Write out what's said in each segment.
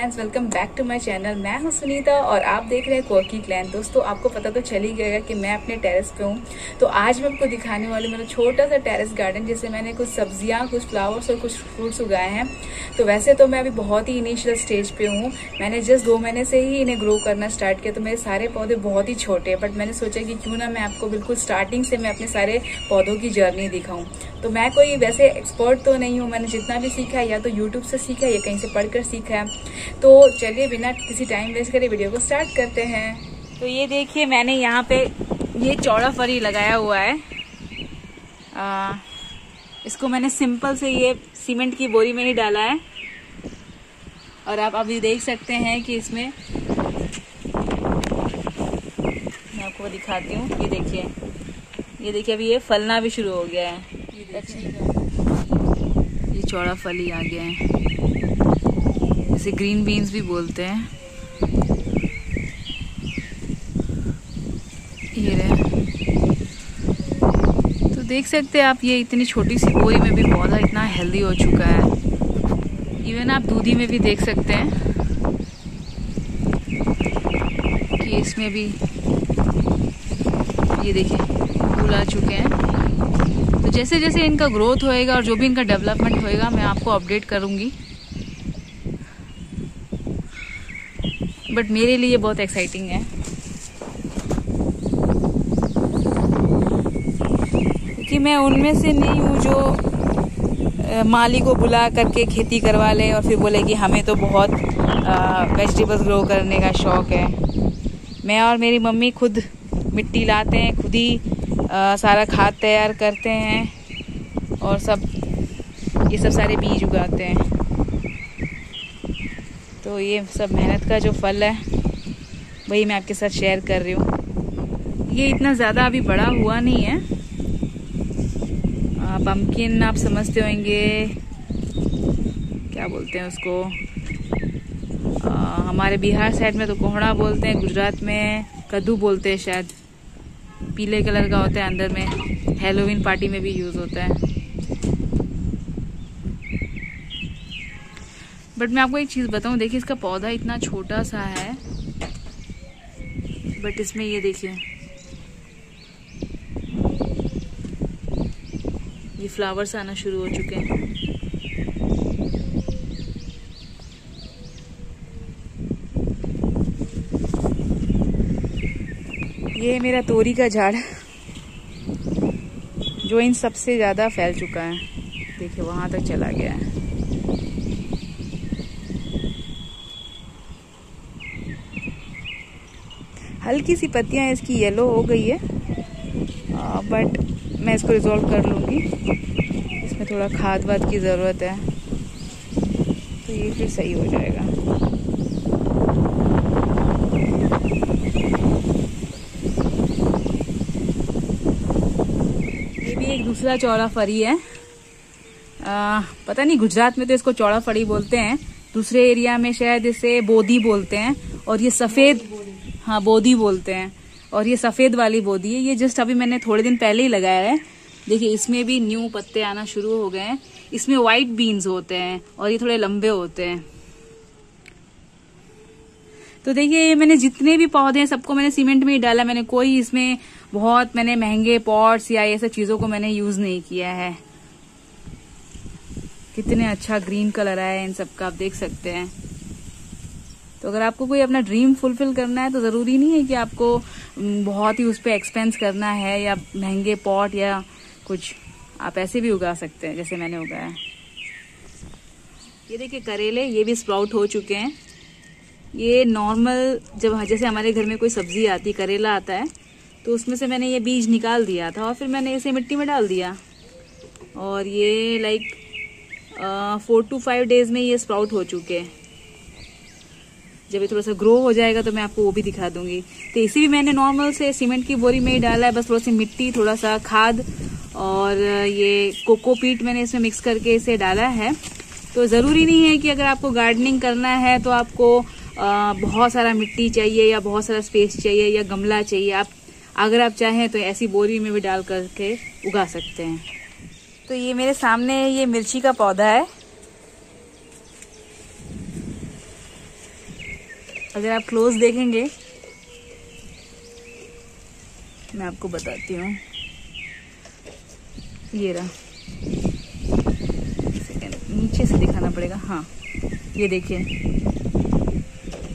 Friends, welcome back to my channel. मैं हूं सुनीता और आप देख रहे हैं क्वर्की क्लैन। दोस्तों, आपको पता तो चल ही गया कि मैं अपने टेरेस पे हूं। तो आज मैं आपको दिखाने वाली मेरा छोटा सा टेरेस गार्डन, जिससे मैंने कुछ सब्जियां, कुछ फ्लावर्स और कुछ फ्रूट्स उगाए हैं। तो वैसे तो मैं अभी बहुत ही इनिशियल स्टेज पे हूँ। मैंने जस्ट 2 महीने से ही इन्हें ग्रो करना स्टार्ट किया। तो मेरे सारे पौधे बहुत ही छोटे हैं, बट मैंने सोचा कि क्यों ना मैं आपको बिल्कुल स्टार्टिंग से मैं अपने सारे पौधों की जर्नी दिखाऊं। तो मैं कोई वैसे एक्सपर्ट तो नहीं हूँ। मैंने जितना भी सीखा है या तो यूट्यूब से सीखा है या कहीं से पढ़कर सीखा है। तो चलिए बिना किसी टाइम वेस्ट करे वीडियो को स्टार्ट करते हैं। तो ये देखिए, मैंने यहाँ पे ये चौड़ा फरी लगाया हुआ है। इसको मैंने सिंपल से ये सीमेंट की बोरी में ही डाला है। और आप अभी देख सकते हैं कि इसमें मैं आपको दिखाती हूँ। ये देखिए अभी ये फलना भी शुरू हो गया है। ये चौड़ा फल ही आ गया है, इसे ग्रीन बीन्स भी बोलते हैं। ये रहे, तो देख सकते हैं आप, ये इतनी छोटी सी बोरी में भी पौधा इतना हेल्दी हो चुका है। इवन आप दूधी में भी देख सकते हैं कि इसमें भी ये देखिए फूल आ चुके हैं। तो जैसे जैसे इनका ग्रोथ होएगा और जो भी इनका डेवलपमेंट होएगा, मैं आपको अपडेट करूंगी। बट मेरे लिए बहुत एक्साइटिंग है, क्योंकि मैं उनमें से नहीं हूँ जो माली को बुला करके खेती करवा ले और फिर बोले कि हमें तो बहुत वेजिटेबल्स ग्रो करने का शौक है। मैं और मेरी मम्मी खुद मिट्टी लाते हैं, खुद ही सारा खाद तैयार करते हैं और ये सब सारे बीज उगाते हैं। तो ये सब मेहनत का जो फल है वही मैं आपके साथ शेयर कर रही हूँ। ये इतना ज़्यादा अभी बड़ा हुआ नहीं है। पम्पकिन आप समझते होंगे, क्या बोलते हैं उसको। हमारे बिहार साइड में तो कोहड़ा बोलते हैं, गुजरात में कद्दू बोलते हैं शायद। पीले कलर का होता है, अंदर में हैलोवीन पार्टी में भी यूज़ होता है। बट मैं आपको एक चीज़ बताऊं, देखिए इसका पौधा इतना छोटा सा है, बट इसमें ये देखिए ये फ्लावर्स आना शुरू हो चुके हैं। ये मेरा तोरी का झाड़ जो इन सबसे ज़्यादा फैल चुका है। देखिए वहां तक चला गया है। हल्की सी पत्तियां इसकी येलो हो गई है, बट मैं इसको रिजॉल्व कर लूँगी। इसमें थोड़ा खाद वाद की ज़रूरत है, तो ये फिर सही हो जाएगा। ये भी एक दूसरा चौड़ा फरी है। पता नहीं, गुजरात में तो इसको चौड़ा फरी बोलते हैं, दूसरे एरिया में शायद इसे बोदी बोलते हैं। और ये सफ़ेद, हाँ बोदी बोलते हैं। और ये सफ़ेद वाली बोदी है। ये जस्ट अभी मैंने थोड़े दिन पहले ही लगाया है। देखिए इसमें भी न्यू पत्ते आना शुरू हो गए हैं। इसमें वाइट बीन्स होते हैं और ये थोड़े लंबे होते हैं। तो देखिए मैंने जितने भी पौधे हैं सबको मैंने सीमेंट में ही डाला। मैंने कोई इसमें बहुत महंगे पॉट्स या ऐसा चीज़ों को मैंने यूज़ नहीं किया है। कितने अच्छा ग्रीन कलर आया है इन सब का, आप देख सकते हैं। तो अगर आपको कोई अपना ड्रीम फुलफिल करना है तो ज़रूरी नहीं है कि आपको बहुत ही उस पर एक्सपेंस करना है या महंगे पॉट या कुछ। आप ऐसे भी उगा सकते हैं जैसे मैंने उगाया। ये देखिए करेले, ये भी स्प्राउट हो चुके हैं। ये नॉर्मल जैसे हमारे घर में कोई सब्जी आती, करेला आता है, तो उसमें से मैंने ये बीज निकाल दिया था और फिर मैंने इसे मिट्टी में डाल दिया। और ये लाइक 4 to 5 डेज में ये स्प्राउट हो चुके हैं। जब ये थोड़ा सा ग्रो हो जाएगा तो मैं आपको वो भी दिखा दूंगी। तो इसे भी मैंने नॉर्मल से सीमेंट की बोरी में ही डाला है। बस थोड़ा सी मिट्टी, थोड़ा सा खाद और ये कोकोपीट मैंने इसमें मिक्स करके इसे डाला है। तो ज़रूरी नहीं है कि अगर आपको गार्डनिंग करना है तो आपको बहुत सारा मिट्टी चाहिए या बहुत सारा स्पेस चाहिए या गमला चाहिए। अगर आप चाहें तो ऐसी बोरी में भी डाल करके उगा सकते हैं। तो ये मेरे सामने ये मिर्ची का पौधा है। अगर आप क्लोज देखेंगे मैं आपको बताती हूँ, ये रहा, सेकंड नीचे से दिखाना पड़ेगा, हाँ ये देखिए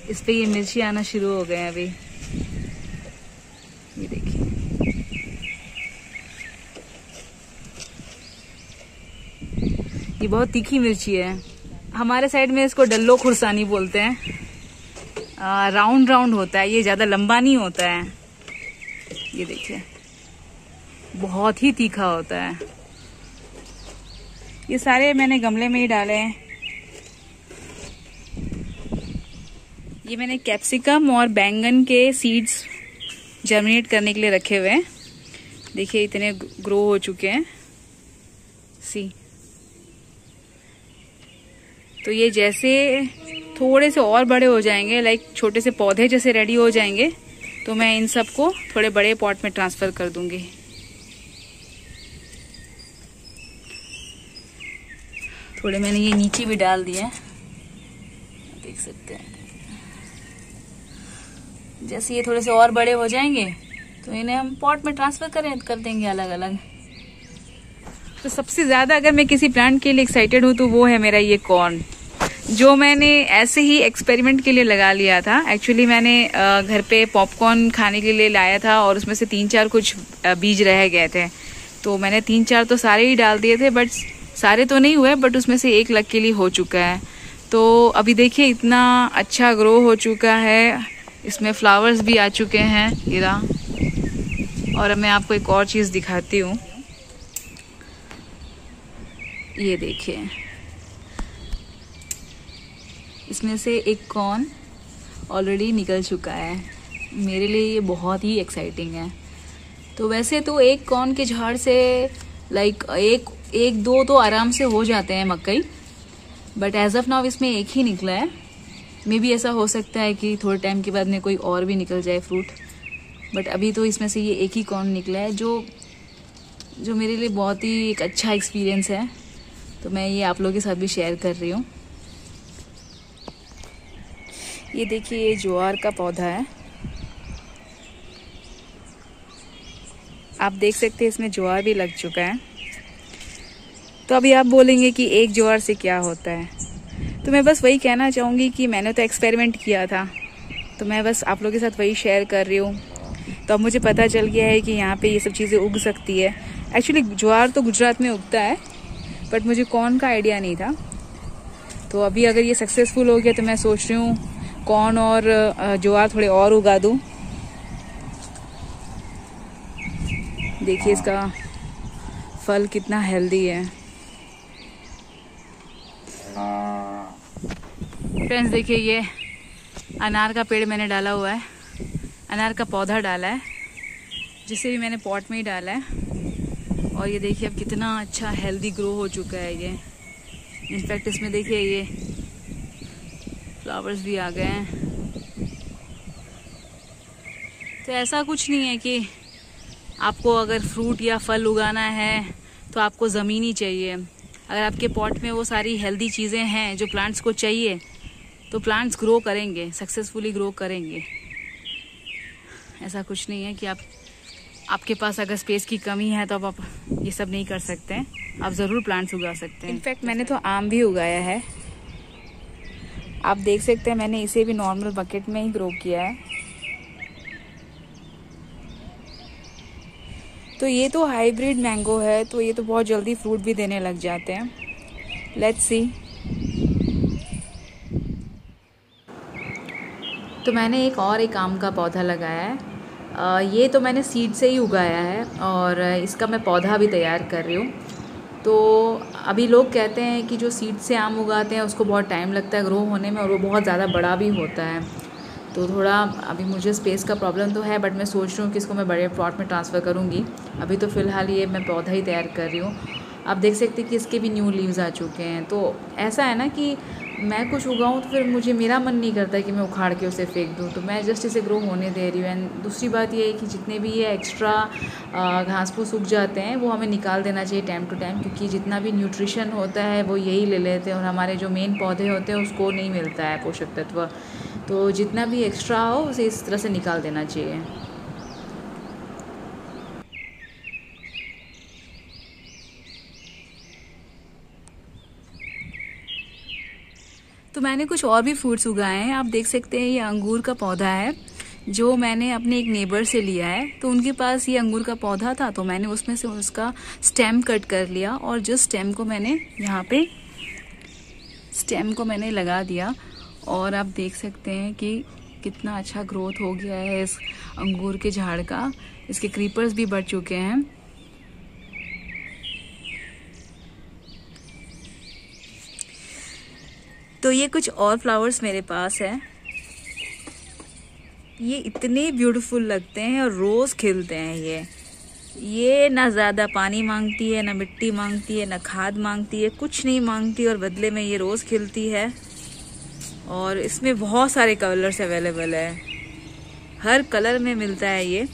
इस पे ये मिर्ची आना शुरू हो गए हैं अभी, ये देखिए। ये बहुत तीखी मिर्ची है, हमारे साइड में इसको डल्लो खुरसानी बोलते हैं। राउंड राउंड होता है ये, ज्यादा लंबा नहीं होता है। ये देखिए बहुत ही तीखा होता है। ये सारे मैंने गमले में ही डाले हैं। ये मैंने कैप्सिकम और बैंगन के सीड्स जर्मिनेट करने के लिए रखे हुए हैं। देखिए इतने ग्रो हो चुके हैं, सी। तो ये जैसे थोड़े से और बड़े हो जाएंगे, लाइक छोटे से पौधे जैसे रेडी हो जाएंगे, तो मैं इन सबको थोड़े बड़े पॉट में ट्रांसफर कर दूंगी। थोड़े मैंने ये नीचे भी डाल दिए हैं, देख सकते हैं। जैसे ये थोड़े से और बड़े हो जाएंगे तो इन्हें हम पॉट में ट्रांसफर कर देंगे अलग अलग। तो सबसे ज्यादा अगर मैं किसी प्लांट के लिए एक्साइटेड हूँ तो वो है मेरा ये कॉर्न, जो मैंने ऐसे ही एक्सपेरिमेंट के लिए लगा लिया था। एक्चुअली मैंने घर पे पॉपकॉर्न खाने के लिए लाया था और उसमें से 3-4 कुछ बीज रह गए थे, तो मैंने 3-4 तो सारे ही डाल दिए थे, बट सारे तो नहीं हुए, बट उसमें से एक लकीली हो चुका है। तो अभी देखिए इतना अच्छा ग्रो हो चुका है, इसमें फ्लावर्स भी आ चुके हैं हीरा। और अब मैं आपको एक और चीज़ दिखाती हूँ, ये देखिए इसमें से एक कॉर्न ऑलरेडी निकल चुका है। मेरे लिए ये बहुत ही एक्साइटिंग है। तो वैसे तो एक कॉर्न के झाड़ से लाइक एक दो तो आराम से हो जाते हैं मकई, बट एज ऑफ नाउ इसमें एक ही निकला है। मे बी ऐसा हो सकता है कि थोड़े टाइम के बाद में कोई और भी निकल जाए फ्रूट, बट अभी तो इसमें से ये एक ही कॉर्न निकला है, जो मेरे लिए बहुत ही एक अच्छा एक्सपीरियंस है। तो मैं ये आप लोगों के साथ भी शेयर कर रही हूँ। ये देखिए ये ज्वार का पौधा है, आप देख सकते हैं इसमें ज्वार भी लग चुका है। तो अभी आप बोलेंगे कि एक ज्वार से क्या होता है, तो मैं बस वही कहना चाहूँगी कि मैंने तो एक्सपेरिमेंट किया था, तो मैं बस आप लोगों के साथ वही शेयर कर रही हूँ। तो अब मुझे पता चल गया है कि यहाँ पे ये सब चीज़ें उग सकती है। एक्चुअली ज्वार तो गुजरात में उगता है, बट मुझे कॉर्न का आइडिया नहीं था। तो अभी अगर ये सक्सेसफुल हो गया तो मैं सोच रही हूँ कॉर्न और ज्वार थोड़े और उगा दूँ। देखिए इसका फल कितना हेल्दी है। फ्रेंड्स देखिए ये अनार का पेड़ मैंने डाला हुआ है, अनार का पौधा डाला है, जिसे भी मैंने पॉट में ही डाला है। और ये देखिए अब कितना अच्छा हेल्दी ग्रो हो चुका है ये। इनफैक्ट इसमें देखिए ये फ्लावर्स भी आ गए हैं। तो ऐसा कुछ नहीं है कि आपको अगर फ्रूट या फल उगाना है तो आपको ज़मीन ही चाहिए। अगर आपके पॉट में वो सारी हेल्दी चीज़ें हैं जो प्लांट्स को चाहिए, तो प्लांट्स ग्रो करेंगे, सक्सेसफुली ग्रो करेंगे। ऐसा कुछ नहीं है कि आपके पास अगर स्पेस की कमी है तो अब आप ये सब नहीं कर सकते हैं, आप ज़रूर प्लांट्स उगा सकते हैं। इनफैक्ट मैंने तो आम भी उगाया है, आप देख सकते हैं। मैंने इसे भी नॉर्मल बकेट में ही ग्रो किया है। तो ये तो हाइब्रिड मैंगो है, तो ये तो बहुत जल्दी फ्रूट भी देने लग जाते हैं। Let's see. तो मैंने एक आम का पौधा लगाया है। ये तो मैंने सीड से ही उगाया है और इसका मैं पौधा भी तैयार कर रही हूँ। तो अभी लोग कहते हैं कि जो सीड से आम उगाते हैं उसको बहुत टाइम लगता है ग्रो होने में, और वो बहुत ज़्यादा बड़ा भी होता है। तो थोड़ा अभी मुझे स्पेस का प्रॉब्लम तो है, बट मैं सोच रही हूँ कि इसको मैं बड़े प्लॉट में ट्रांसफ़र करूँगी। अभी तो फ़िलहाल ये मैं पौधा ही तैयार कर रही हूँ। आप देख सकते हैं कि इसके भी न्यू लीव्स आ चुके हैं। तो ऐसा है ना कि मैं कुछ उगाऊँ तो फिर मेरा मन नहीं करता कि मैं उखाड़ के उसे फेंक दूँ, तो मैं जस्ट इसे ग्रो होने दे रही हूँ। एंड दूसरी बात ये है कि जितने भी ये एक्स्ट्रा घास फूस उग जाते हैं वो हमें निकाल देना चाहिए टाइम टू टाइम, क्योंकि जितना भी न्यूट्रिशन होता है वो यही ले लेते हैं और हमारे जो मेन पौधे होते हैं उसको नहीं मिलता है पोषक तत्व। तो जितना भी एक्स्ट्रा हो उसे इस तरह से निकाल देना चाहिए। तो मैंने कुछ और भी फ्रूट्स उगाए हैं। आप देख सकते हैं ये अंगूर का पौधा है जो मैंने अपने एक नेबर से लिया है। तो उनके पास ये अंगूर का पौधा था तो मैंने उसमें से उसका स्टेम कट कर लिया और जिस स्टेम को मैंने यहाँ पे लगा दिया और आप देख सकते हैं कि कितना अच्छा ग्रोथ हो गया है इस अंगूर के झाड़ का। इसके क्रीपर्स भी बढ़ चुके हैं। तो ये कुछ और फ्लावर्स मेरे पास है। ये इतने ब्यूटीफुल लगते हैं और रोज खिलते हैं। ये ना ज़्यादा पानी मांगती है, ना मिट्टी मांगती है, ना खाद मांगती है, कुछ नहीं मांगती और बदले में ये रोज़ खिलती है। और इसमें बहुत सारे कलर्स अवेलेबल है, हर कलर में मिलता है ये।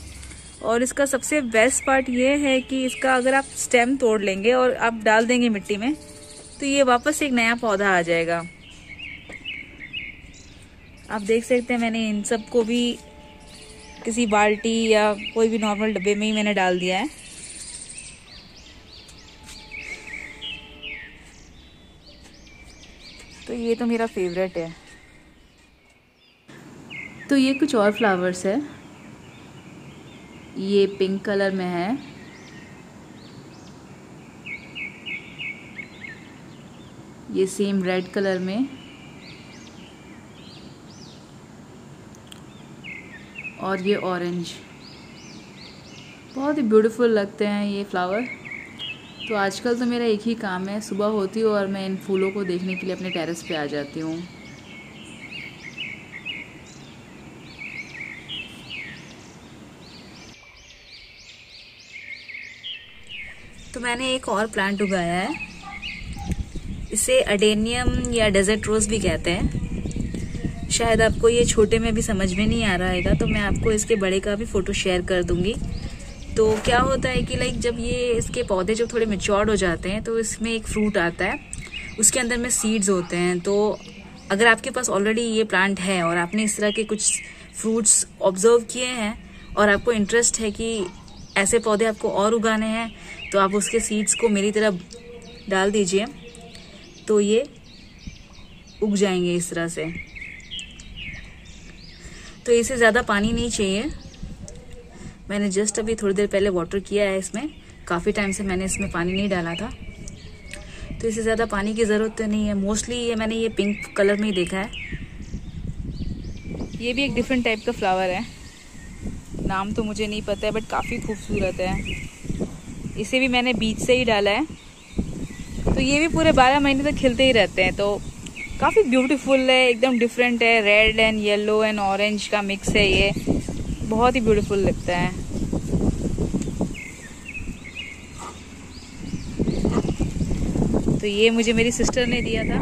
और इसका सबसे बेस्ट पार्ट ये है कि इसका अगर आप स्टेम तोड़ लेंगे और आप डाल देंगे मिट्टी में तो ये वापस एक नया पौधा आ जाएगा। आप देख सकते हैं मैंने इन सब को भी किसी बाल्टी या कोई भी नॉर्मल डब्बे में ही मैंने डाल दिया है। तो ये तो मेरा फेवरेट है। तो ये कुछ और फ्लावर्स है। ये पिंक कलर में है, ये सेम रेड कलर में, और ये ऑरेंज। बहुत ही ब्यूटीफुल लगते हैं ये फ्लावर। तो आजकल तो मेरा एक ही काम है, सुबह होती हूँ और मैं इन फूलों को देखने के लिए अपने टेरेस पे आ जाती हूँ। तो मैंने एक और प्लांट उगाया है, इसे अडेनियम या डेजर्ट रोज भी कहते हैं। शायद आपको ये छोटे में भी समझ में नहीं आ रहा है, तो मैं आपको इसके बड़े का भी फोटो शेयर कर दूंगी। तो क्या होता है कि जब ये इसके पौधे जब थोड़े मैच्योर्ड हो जाते हैं तो इसमें एक फ्रूट आता है, उसके अंदर में सीड्स होते हैं। तो अगर आपके पास ऑलरेडी ये प्लांट है और आपने इस तरह के कुछ फ्रूट्स ऑब्जर्व किए हैं और आपको इंटरेस्ट है कि ऐसे पौधे आपको और उगाने हैं, तो आप उसके सीड्स को मेरी तरह डाल दीजिए, तो ये उग जाएंगे इस तरह से। तो इसे ज़्यादा पानी नहीं चाहिए। मैंने जस्ट अभी थोड़ी देर पहले वाटर किया है इसमें, काफ़ी टाइम से मैंने इसमें पानी नहीं डाला था, तो इसे ज़्यादा पानी की ज़रूरत तो नहीं है। मोस्टली ये मैंने ये पिंक कलर में ही देखा है। ये भी एक डिफरेंट टाइप का फ्लावर है, नाम तो मुझे नहीं पता है, बट काफ़ी खूबसूरत है। इसे भी मैंने बीज से ही डाला है। तो ये भी पूरे 12 महीने तक खिलते ही रहते हैं। तो काफ़ी ब्यूटीफुल है, एकदम डिफरेंट है। Red and yellow and orange का मिक्स है ये, बहुत ही ब्यूटीफुल लगता है। तो ये मुझे मेरी सिस्टर ने दिया था।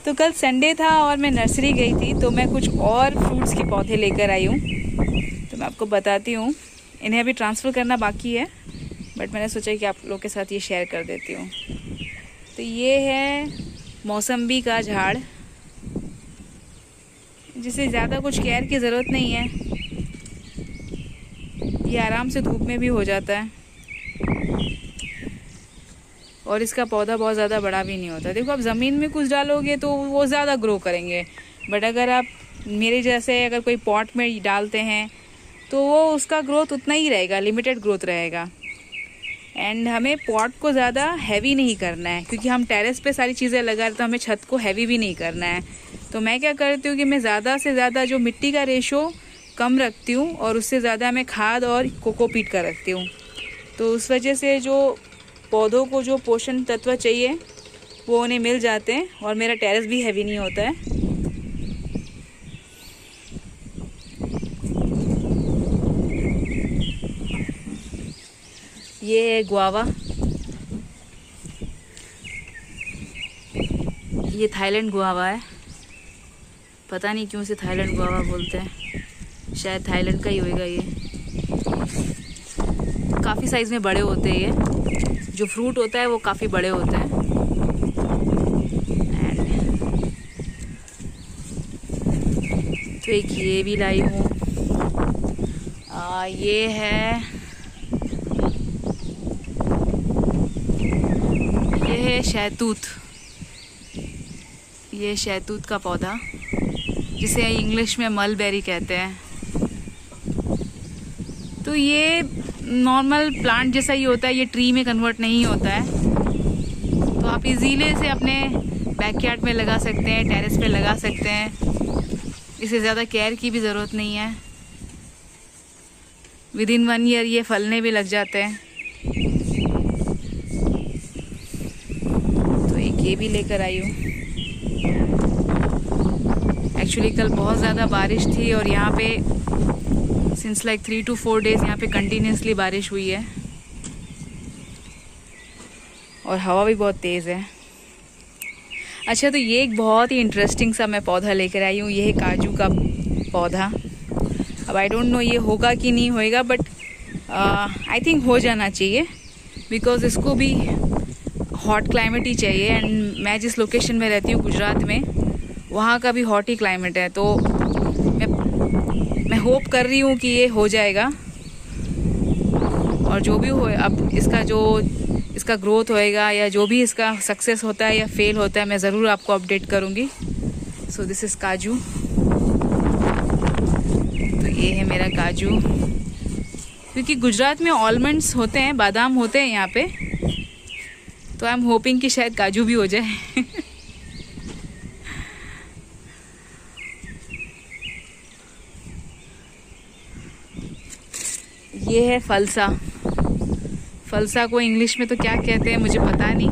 तो कल संडे था और मैं नर्सरी गई थी, तो मैं कुछ और फ्रूट्स के पौधे लेकर आई हूँ, तो मैं आपको बताती हूँ। इन्हें अभी ट्रांसफ़र करना बाकी है, बट मैंने सोचा कि आप लोग के साथ ये शेयर कर देती हूँ। तो ये है मौसम्बी का झाड़, जिसे ज़्यादा कुछ केयर की ज़रूरत नहीं है। ये आराम से धूप में भी हो जाता है और इसका पौधा बहुत ज़्यादा बड़ा भी नहीं होता। देखो, आप ज़मीन में कुछ डालोगे तो वो ज़्यादा ग्रो करेंगे, बट अगर आप मेरे जैसे अगर कोई पॉट में डालते हैं तो वो उसका ग्रोथ उतना ही रहेगा, लिमिटेड ग्रोथ रहेगा। एंड हमें पॉट को ज़्यादा हैवी नहीं करना है, क्योंकि हम टेरेस पे सारी चीज़ें लगा रहे तो हमें छत को हैवी भी नहीं करना है। तो मैं क्या करती हूँ कि मैं ज़्यादा से ज़्यादा जो मिट्टी का रेशो कम रखती हूँ और उससे ज़्यादा मैं खाद और कोकोपीट का रखती हूँ। तो उस वजह से जो पौधों को जो पोषण तत्व चाहिए वो उन्हें मिल जाते हैं और मेरा टेरेस भी हैवी नहीं होता है। ये है गुआवा, ये थाईलैंड गुआवा है। पता नहीं क्यों इसे थाईलैंड गुआवा बोलते हैं, शायद थाईलैंड का ही होगा। ये काफ़ी साइज़ में बड़े होते हैं, ये जो फ्रूट होता है वो काफ़ी बड़े होते हैं। तो एक ये भी लाई हूँ। ये है शहतूत। ये शहतूत का पौधा, जिसे इंग्लिश में मलबेरी कहते हैं। तो ये नॉर्मल प्लांट जैसा ही होता है, ये ट्री में कन्वर्ट नहीं होता है। तो आप इजीली इसे अपने बैकयार्ड में लगा सकते हैं, टेरेस पे लगा सकते हैं। इसे ज़्यादा केयर की भी ज़रूरत नहीं है। विदिन 1 ईयर ये फलने भी लग जाते हैं। तो एक ये भी लेकर आई हूँ। एक्चुअली कल बहुत ज़्यादा बारिश थी और यहाँ पे सिंस लाइक 3 to 4 डेज यहाँ पे कंटिन्यूसली बारिश हुई है और हवा भी बहुत तेज़ है। अच्छा, तो ये एक बहुत ही इंटरेस्टिंग सा मैं पौधा लेकर आई हूँ। ये है काजू का पौधा। अब आई डोंट नो ये होगा कि नहीं होएगा, बट आई थिंक हो जाना चाहिए, बिकॉज इसको भी हॉट क्लाइमेट ही चाहिए। एंड मैं जिस लोकेशन में रहती हूँ गुजरात में, वहाँ का भी हॉट ही क्लाइमेट है। तो मैं होप कर रही हूँ कि ये हो जाएगा। और जो भी हो, अब इसका ग्रोथ होएगा या जो भी इसका सक्सेस होता है या फेल होता है, मैं ज़रूर आपको अपडेट करूँगी। सो दिस इज़ काजू। तो ये है मेरा काजू। क्योंकि गुजरात में आलमंड्स होते हैं, बादाम होते हैं यहाँ पे, तो आई एम होपिंग कि शायद काजू भी हो जाए। ये है फलसा। फलसा को इंग्लिश में तो क्या कहते हैं मुझे पता नहीं,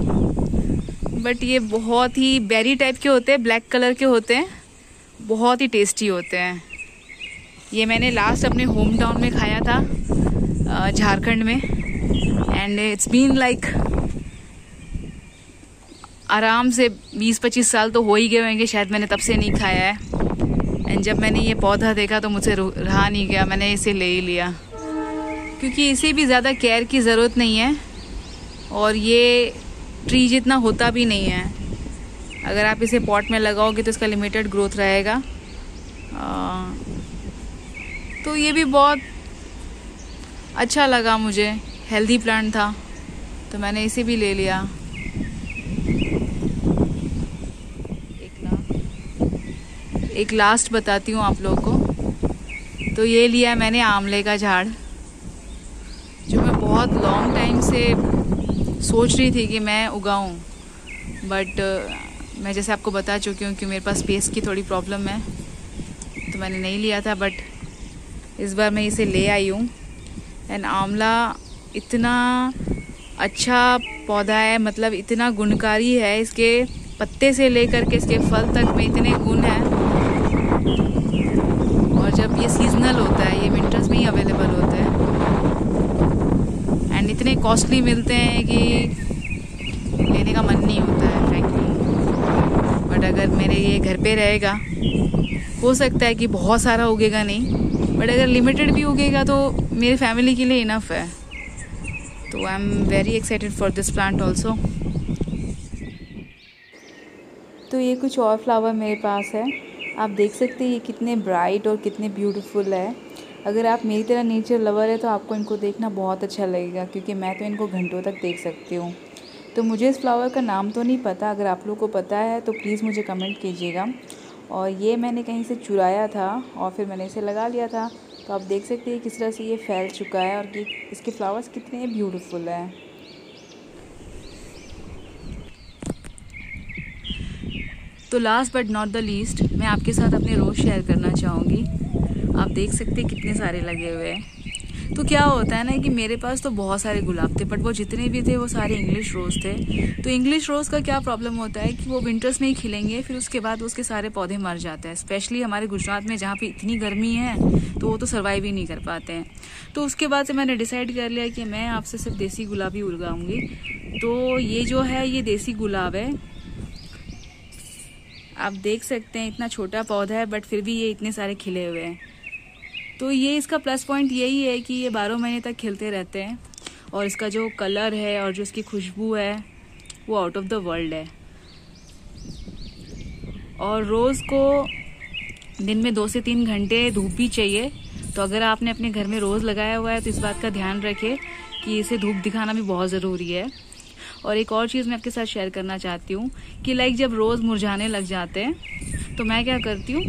बट ये बहुत ही बेरी टाइप के होते हैं, ब्लैक कलर के होते हैं, बहुत ही टेस्टी होते हैं। ये मैंने लास्ट अपने होम टाउन में खाया था, झारखंड में। एंड इट्स बीन लाइक आराम से 20-25 साल तो हो ही गए होंगे शायद, मैंने तब से नहीं खाया है। एंड जब मैंने ये पौधा देखा तो मुझसे रहा नहीं गया, मैंने इसे ले ही लिया, क्योंकि इसे भी ज़्यादा केयर की ज़रूरत नहीं है और ये ट्री जितना होता भी नहीं है। अगर आप इसे पॉट में लगाओगे तो इसका लिमिटेड ग्रोथ रहेगा। तो ये भी बहुत अच्छा लगा मुझे, हेल्दी प्लांट था, तो मैंने इसे भी ले लिया। एक लास्ट बताती हूँ आप लोगों को। तो ये लिया मैंने आंवले का झाड़, जो मैं बहुत लॉन्ग टाइम से सोच रही थी कि मैं उगाऊं, बट मैं जैसे आपको बता चुकी हूँ कि मेरे पास स्पेस की थोड़ी प्रॉब्लम है, तो मैंने नहीं लिया था। बट इस बार मैं इसे ले आई हूँ। एंड आंवला इतना अच्छा पौधा है, मतलब इतना गुणकारी है। इसके पत्ते से लेकर के इसके फल तक में इतने गुण हैं। और जब ये सीजनल होता है, ये विंटर्स में ही अवेलेबल होता है, एंड इतने कॉस्टली मिलते हैं कि लेने का मन नहीं होता है फ्रैंकली। बट अगर मेरे ये घर पे रहेगा, हो सकता है कि बहुत सारा उगेगा नहीं, बट अगर लिमिटेड भी उगेगा तो मेरी फैमिली के लिए इनफ है। तो I am very excited for this plant also. तो ये कुछ और फ्लावर मेरे पास है, आप देख सकते हैं ये कितने ब्राइट और कितने ब्यूटीफुल है। अगर आप मेरी तरह नेचर लवर है तो आपको इनको देखना बहुत अच्छा लगेगा, क्योंकि मैं तो इनको घंटों तक देख सकती हूँ। तो मुझे इस फ्लावर का नाम तो नहीं पता, अगर आप लोगों को पता है तो प्लीज़ मुझे कमेंट कीजिएगा। और ये मैंने कहीं से चुराया था और फिर मैंने इसे लगा लिया था। तो आप देख सकते हैं किस तरह से ये फैल चुका है और कि इसके फ्लावर्स कितने ब्यूटीफुल हैं। तो last but not the least, मैं आपके साथ अपने रोज़ शेयर करना चाहूँगी। आप देख सकते हैं कितने सारे लगे हुए हैं। तो क्या होता है ना कि मेरे पास तो बहुत सारे गुलाब थे, बट वो जितने भी थे वो सारे इंग्लिश रोज़ थे। तो इंग्लिश रोज़ का क्या प्रॉब्लम होता है कि वो विंटर्स में ही खिलेंगे, फिर उसके बाद उसके सारे पौधे मर जाते हैं। स्पेशली हमारे गुजरात में जहाँ पे इतनी गर्मी है, तो वो तो सर्वाइव ही नहीं कर पाते हैं। तो उसके बाद से मैंने डिसाइड कर लिया कि मैं आपसे सिर्फ देसी गुलाब ही उगाऊंगी। तो ये जो है ये देसी गुलाब है, आप देख सकते हैं इतना छोटा पौधा है बट फिर भी ये इतने सारे खिले हुए हैं। तो ये इसका प्लस पॉइंट यही है कि ये 12 महीने तक खिलते रहते हैं और इसका जो कलर है और जो इसकी खुशबू है वो आउट ऑफ द वर्ल्ड है। और रोज़ को दिन में 2 से 3 घंटे धूप भी चाहिए। तो अगर आपने अपने घर में रोज़ लगाया हुआ है तो इस बात का ध्यान रखें कि इसे धूप दिखाना भी बहुत ज़रूरी है। और एक और चीज़ मैं आपके साथ शेयर करना चाहती हूँ कि लाइक जब रोज़ मुरझाने लग जाते हैं तो मैं क्या करती हूँ,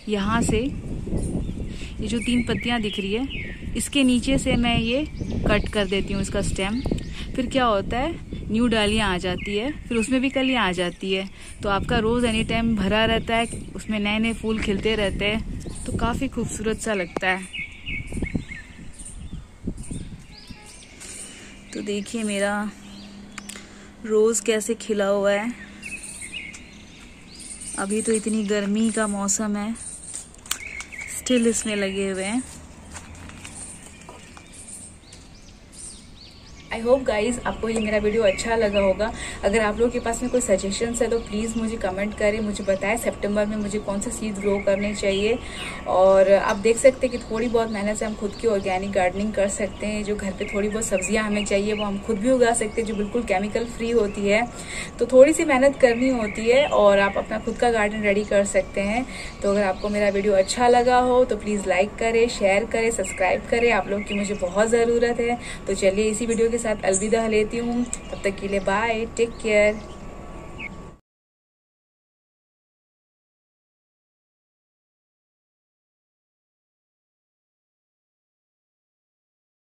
यहाँ से ये जो 3 पत्तियाँ दिख रही है इसके नीचे से मैं ये कट कर देती हूँ इसका स्टेम। फिर क्या होता है, न्यू डालियाँ आ जाती है, फिर उसमें भी कलियाँ आ जाती है। तो आपका रोज़ एनी टाइम भरा रहता है, उसमें नए नए फूल खिलते रहते हैं, तो काफ़ी खूबसूरत सा लगता है। तो देखिए मेरा रोज़ कैसे खिला हुआ है। अभी तो इतनी गर्मी का मौसम है, स्टिल इसमें लगे हुए हैं। आई होप गाइज आपको ये मेरा वीडियो अच्छा लगा होगा। अगर आप लोगों के पास में कोई सजेशंस है तो प्लीज़ मुझे कमेंट करें, मुझे बताएं सितंबर में मुझे कौन से सीड्स ग्रो करने चाहिए। और आप देख सकते हैं कि थोड़ी बहुत मेहनत से हम खुद की ऑर्गेनिक गार्डनिंग कर सकते हैं। जो घर पे थोड़ी बहुत सब्जियां हमें चाहिए वो हम खुद भी उगा सकते हैं, जो बिल्कुल केमिकल फ्री होती है। तो थोड़ी सी मेहनत करनी होती है और आप अपना खुद का गार्डन रेडी कर सकते हैं। तो अगर आपको मेरा वीडियो अच्छा लगा हो तो प्लीज़ लाइक करें, शेयर करें, सब्सक्राइब करें। आप लोग की मुझे बहुत ज़रूरत है। तो चलिए इसी वीडियो के साथ अलविदा लेती हूँ। तब तक के लिए बाय, टेक केयर।